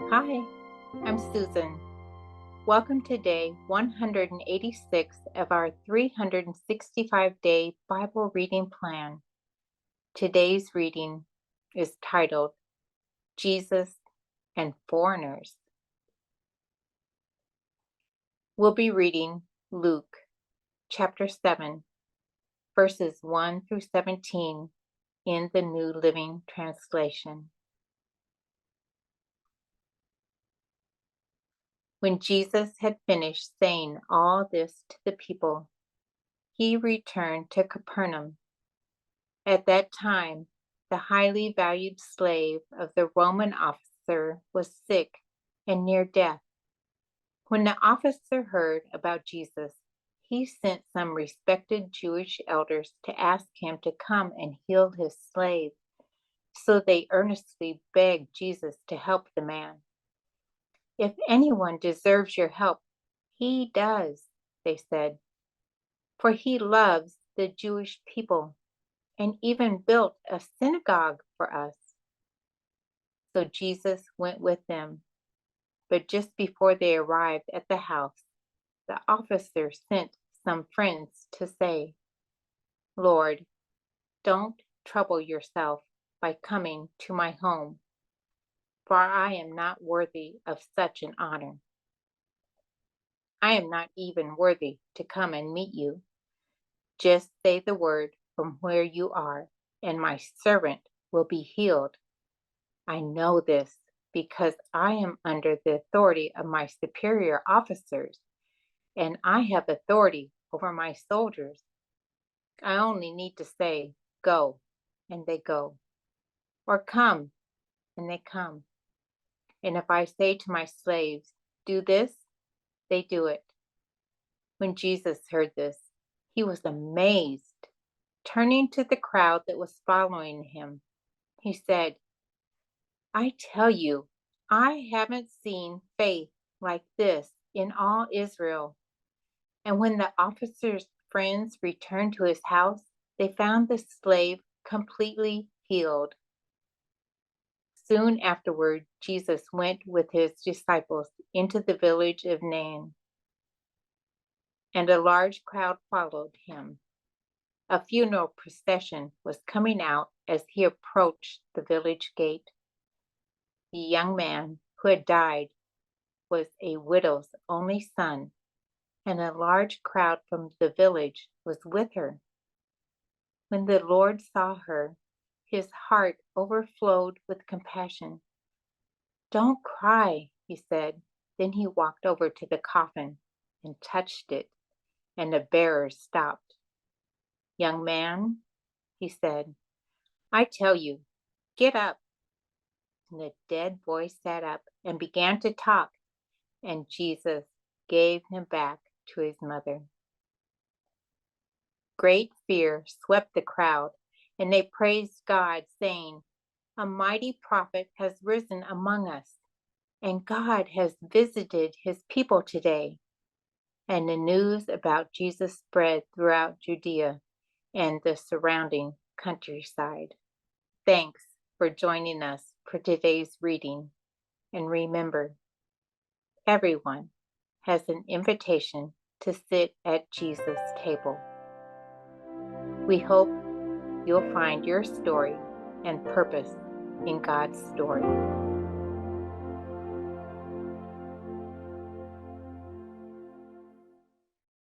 Hi, I'm Susan. Welcome to day 186 of our 365-day Bible reading plan. Today's reading is titled Jesus and Foreigners. We'll be reading Luke chapter 7, verses 1 through 17 in the New Living Translation. When Jesus had finished saying all this to the people, he returned to Capernaum. At that time, the highly valued slave of the Roman officer was sick and near death. When the officer heard about Jesus, he sent some respected Jewish elders to ask him to come and heal his slave. So they earnestly begged Jesus to help the man. "If anyone deserves your help, he does," they said, "for he loves the Jewish people and even built a synagogue for us." So Jesus went with them. But just before they arrived at the house, the officer sent some friends to say, "Lord, don't trouble yourself by coming to my home, for I am not worthy of such an honor. I am not even worthy to come and meet you. Just say the word from where you are, and my servant will be healed. I know this because I am under the authority of my superior officers, and I have authority over my soldiers. I only need to say, 'Go,' and they go, or 'Come,' and they come. And if I say to my slaves, 'Do this,' they do it." When Jesus heard this, he was amazed. Turning to the crowd that was following him, he said, "I tell you, I haven't seen faith like this in all Israel." And when the officer's friends returned to his house, they found the slave completely healed. Soon afterward, Jesus went with his disciples into the village of Nain, and a large crowd followed him. A funeral procession was coming out as he approached the village gate. The young man who had died was a widow's only son, and a large crowd from the village was with her. When the Lord saw her, his heart overflowed with compassion. "Don't cry," he said. Then he walked over to the coffin and touched it, and the bearers stopped. "Young man," he said, "I tell you, get up." And the dead boy sat up and began to talk, and Jesus gave him back to his mother. Great fear swept the crowd, and they praised God, saying, "A mighty prophet has risen among us, and God has visited his people today." And the news about Jesus spread throughout Judea and the surrounding countryside. Thanks for joining us for today's reading. And remember, everyone has an invitation to sit at Jesus' table. We hope you'll find your story and purpose in God's story.